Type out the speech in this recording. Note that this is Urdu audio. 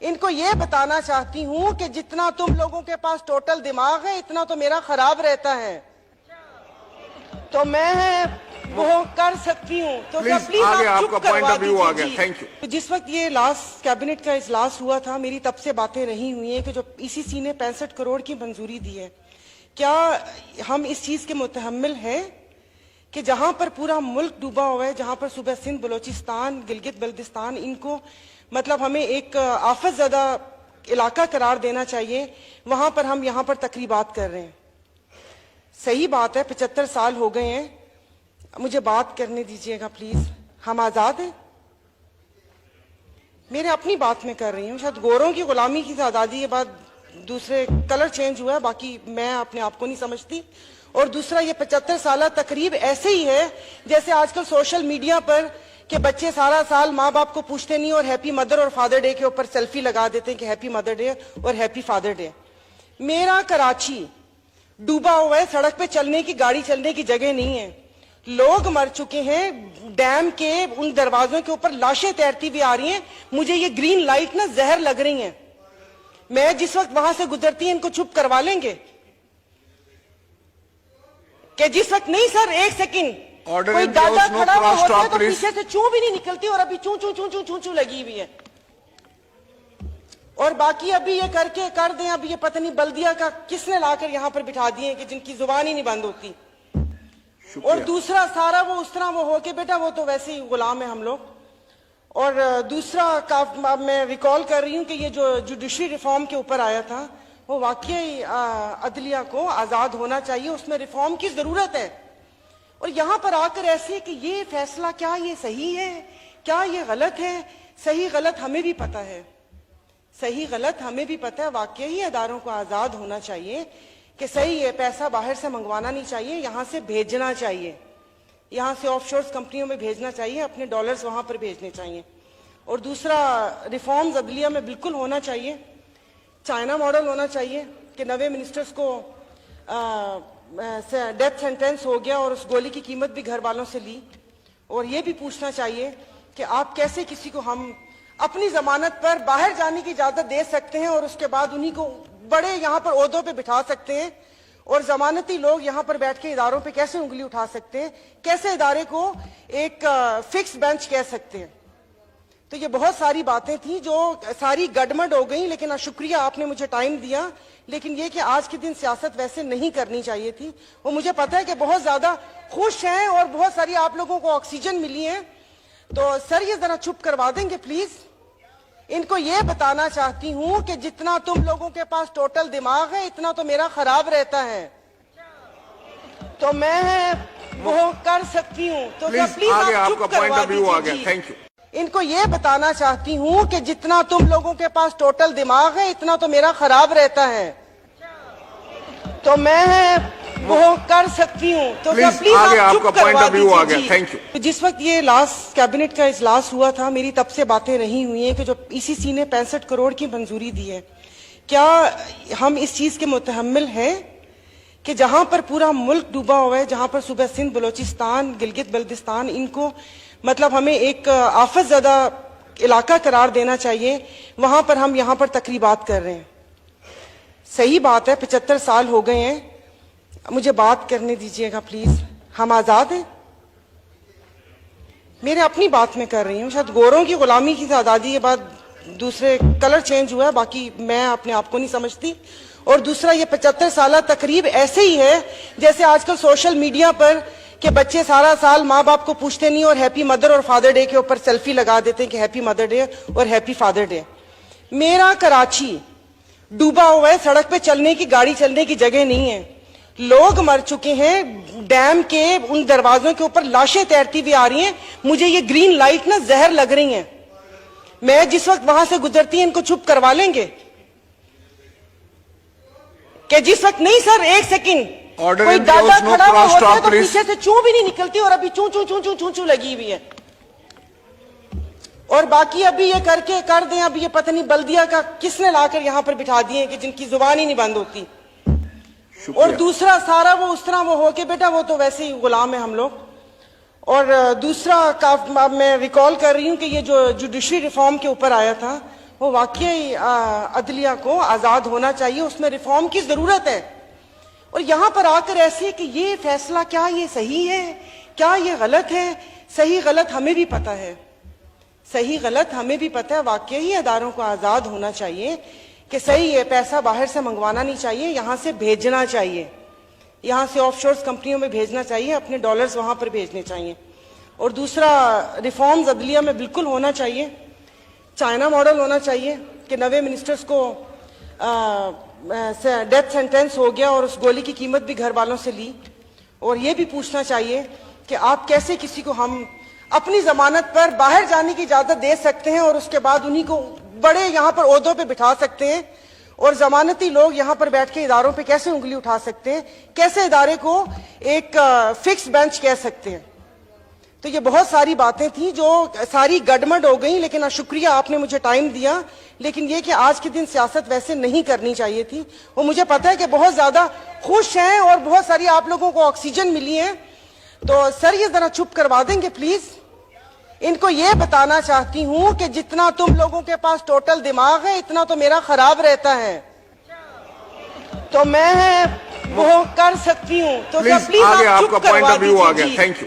ان کو یہ بتانا چاہتی ہوں کہ جتنا تم لوگوں کے پاس ٹوٹل دماغ ہے اتنا تو میرا خراب رہتا ہے، تو میں وہ کر سکتی ہوں، تو پلیز آپ چپ کروا دیجیے۔ جس وقت یہ لاسٹ کیبنٹ کا اجلاس ہوا تھا، میری تب سے باتیں رہی ہوئی ہیں کہ جو ECC نے 65 کروڑ کی منظوری دی ہے، کیا ہم اس چیز کے متحمل ہیں کہ جہاں پر پورا ملک ڈوبا ہوا ہے، جہاں پر صوبہ سندھ، بلوچستان، گلگت بلتستان، ان کو مطلب ہمیں ایک آفت زدہ علاقہ قرار دینا چاہیے، وہاں پر ہم یہاں پر تقریبات کر رہے ہیں۔ صحیح بات ہے، 75 سال ہو گئے ہیں، مجھے بات کرنے دیجئے گا پلیز۔ ہم آزاد ہیں، میرے اپنی بات میں کر رہی ہوں، شاید گوروں کی غلامی کی آزادی یہ بات دوسرے کلر چینج ہوا ہے، باقی میں اپنے آپ کو نہیں سمجھتی۔ اور دوسرا، یہ 75 سالہ تقریب ایسے ہی ہے جیسے آج کل سوشل میڈیا پر کہ بچے سارا سال ماں باپ کو پوچھتے نہیں اور ہیپی مدر اور فادر ڈے کے اوپر سیلفی لگا دیتے ہیں کہ ہیپی مدر ڈے اور ہیپی فادر ڈے۔ میرا کراچی ڈوبا ہوا ہے، سڑک پہ چلنے کی، گاڑی چلنے کی جگہ نہیں ہے، لوگ مر چکے ہیں، ڈیم کے ان دروازوں کے اوپر لاشیں تیرتی ہوئی آ رہی ہیں، مجھے یہ گرین لائٹ نا زہر لگ رہی ہیں، میں جس وقت وہاں سے گزرتی ہیں ان کو چپ کروا لیں گے کہ جس وقت نہیں سر، ایک سیکنڈ، کوئی دادا کھڑا ہوا ہوتا ہے تو پیچھے سے چوں بھی نہیں نکلتی، اور ابھی چوں چوں چوں چوں چوں چوں لگی ہوئی ہے۔ اور باقی ابھی یہ کر دیں، ابھی یہ پتہ نہیں بلدیہ کا کس نے لا کر یہاں پر بٹھا دیے کہ جن کی زبان ہی نہیں بند ہوتی۔ اور دوسرا سارا وہ اس طرح وہ ہو کے بیٹا وہ تو ویسے ہی غلام ہے ہم لوگ۔ اور دوسرا میں ریکال کر رہی ہوں کہ یہ جو جوڈیشری ریفارم کے اوپر آیا تھا، وہ واقعی عدلیہ کو آزاد ہونا چاہیے، اس میں ریفارم کی ضرورت ہے۔ اور یہاں پر آ کر ایسے کہ یہ فیصلہ کیا یہ صحیح ہے، کیا یہ غلط ہے، صحیح غلط ہمیں بھی پتہ ہے، صحیح غلط ہمیں بھی پتہ ہے، واقعی اداروں کو آزاد ہونا چاہیے کہ صحیح ہے، پیسہ باہر سے منگوانا نہیں چاہیے، یہاں سے بھیجنا چاہیے، یہاں سے آف شورز کمپنیوں میں بھیجنا چاہیے، اپنے ڈالرز وہاں پر بھیجنے چاہیے۔ اور دوسرا، ریفارمز عدلیہ میں بالکل ہونا چاہیے، چائنا ماڈل ہونا چاہیے کہ نوے منسٹرز کو ڈیتھ سینٹینس ہو گیا اور اس گولی کی قیمت بھی گھر والوں سے لی۔ اور یہ بھی پوچھنا چاہیے کہ آپ کیسے کسی کو ہم اپنی ضمانت پر باہر جانے کی اجازت دے سکتے ہیں اور اس کے بعد انہی کو بڑے یہاں پر عہدوں پہ بٹھا سکتے ہیں، اور ضمانتی لوگ یہاں پر بیٹھ کے اداروں پہ کیسے انگلی اٹھا سکتے ہیں، کیسے ادارے کو ایک فکس بینچ کہہ سکتے ہیں۔ تو یہ بہت ساری باتیں تھیں جو ساری گڈمڈ ہو گئیں، لیکن شکریہ آپ نے مجھے ٹائم دیا۔ لیکن یہ کہ آج کے دن سیاست ویسے نہیں کرنی چاہیے تھی، وہ مجھے پتہ ہے کہ بہت زیادہ خوش ہیں اور بہت ساری آپ لوگوں کو آکسیجن ملی ہے، تو سر یہ ذرا چپ کروا دیں گے پلیز۔ ان کو یہ بتانا چاہتی ہوں کہ جتنا تم لوگوں کے پاس ٹوٹل دماغ ہے اتنا تو میرا خراب رہتا ہے، تو میں وہ کر سکتی ہوں، تو پلیز آپ چپ کروا دیجیے۔ ان کو یہ بتانا چاہتی ہوں کہ جتنا تم لوگوں کے پاس ٹوٹل دماغ ہے اتنا تو میرا خراب رہتا ہے، تو میں وہ کر سکتی ہوں، تو پلیز آپ چپ کروا دیجیے۔ جس وقت یہ لاسٹ کیبنٹ کا اجلاس ہوا تھا، میری تب سے باتیں رہی ہوئی ہیں کہ جو ECC نے 65 کروڑ کی منظوری دی ہے، کیا ہم اس چیز کے متحمل ہیں کہ جہاں پر پورا ملک ڈوبا ہوا ہے، جہاں پر صوبہ سندھ، بلوچستان، گلگت بلتستان، ان کو مطلب ہمیں ایک آفت زدہ علاقہ قرار دینا چاہیے، وہاں پر ہم یہاں پر تقریبات کر رہے ہیں۔ صحیح بات ہے، 75 سال ہو گئے ہیں، مجھے بات کرنے دیجئے گا پلیز۔ ہم آزاد ہیں، میرے اپنی بات میں کر رہی ہوں، شاید گوروں کی غلامی کی آزادی یہ بات دوسرے کلر چینج ہوا ہے، باقی میں اپنے آپ کو نہیں سمجھتی۔ اور دوسرا، یہ 75 سالہ تقریب ایسے ہی ہے جیسے آج کل سوشل میڈیا پر کہ بچے سارا سال ماں باپ کو پوچھتے نہیں اور ہیپی مدر اور فادر ڈے کے اوپر سیلفی لگا دیتے ہیں کہ ہیپی مدر ڈے اور ہیپی فادر ڈے۔ میرا کراچی ڈوبا ہوا ہے، سڑک پہ چلنے کی، گاڑی چلنے کی جگہ نہیں ہے، لوگ مر چکے ہیں، ڈیم کے ان دروازوں کے اوپر لاشیں تیرتی ہوئی آ رہی ہیں، مجھے یہ گرین لائٹ نا زہر لگ رہی ہیں، میں جس وقت وہاں سے گزرتی ہیں ان کو چپ کروا لیں گے کہ جس وقت نہیں سر، ایک سیکنڈ، کوئی دادا کھڑا ہوا ہوتا ہے تو پیچھے سے چوں بھی نہیں نکلتی، اور ابھی چوں چوں چوں چوں چوں چوں لگی ہوئی ہے۔ اور باقی ابھی یہ کر دیں، ابھی یہ پتہ نہیں بلدیہ کا کس نے لا کر یہاں پر بٹھا دیے کہ جن کی زبان ہی نہیں بند ہوتی۔ اور دوسرا سارا وہ اس طرح وہ ہو کے بیٹا وہ تو ویسے ہی غلام ہے ہم لوگ۔ اور دوسرا میں ریکال کر رہی ہوں کہ یہ جو جوڈیشری ریفارم کے اوپر آیا تھا، وہ واقعی عدلیہ کو آزاد ہونا چاہیے, اس میں ریفارم کی ضرورت ہے. اور یہاں پر آ کر ایسے کہ یہ فیصلہ کیا یہ صحیح ہے, کیا یہ غلط ہے, صحیح غلط ہمیں بھی پتہ ہے, صحیح غلط ہمیں بھی پتہ ہے. واقعی اداروں کو آزاد ہونا چاہیے کہ صحیح ہے, پیسہ باہر سے منگوانا نہیں چاہیے, یہاں سے بھیجنا چاہیے, یہاں سے آف شورز کمپنیوں میں بھیجنا چاہیے, اپنے ڈالرز وہاں پر بھیجنے چاہیے. اور دوسرا, ریفارمز عدلیہ میں بالکل ہونا چاہیے, چائنا ماڈل ہونا چاہیے کہ 90 منسٹرز کو ڈیتھ سینٹینس ہو گیا اور اس گولی کی قیمت بھی گھر والوں سے لی. اور یہ بھی پوچھنا چاہیے کہ آپ کیسے کسی کو ہم اپنی ضمانت پر باہر جانے کی اجازت دے سکتے ہیں اور اس کے بعد انہی کو بڑے یہاں پر عہدوں پہ بٹھا سکتے ہیں, اور ضمانتی لوگ یہاں پر بیٹھ کے اداروں پہ کیسے انگلی اٹھا سکتے ہیں, کیسے ادارے کو ایک فکس بینچ کہہ سکتے ہیں. تو یہ بہت ساری باتیں تھیں جو ساری گڈمڈ ہو گئیں, لیکن شکریہ آپ نے مجھے ٹائم دیا. لیکن یہ کہ آج کے دن سیاست ویسے نہیں کرنی چاہیے تھی. وہ مجھے پتہ ہے کہ بہت زیادہ خوش ہیں اور بہت ساری آپ لوگوں کو آکسیجن ملی ہے, تو سر یہ ذرا چپ کروا دیں گے پلیز. ان کو یہ بتانا چاہتی ہوں کہ جتنا تم لوگوں کے پاس ٹوٹل دماغ ہے اتنا تو میرا خراب رہتا ہے, تو میں وہ کر سکتی ہوں. تو سر پلیز آپ چپ کروا دیجیے.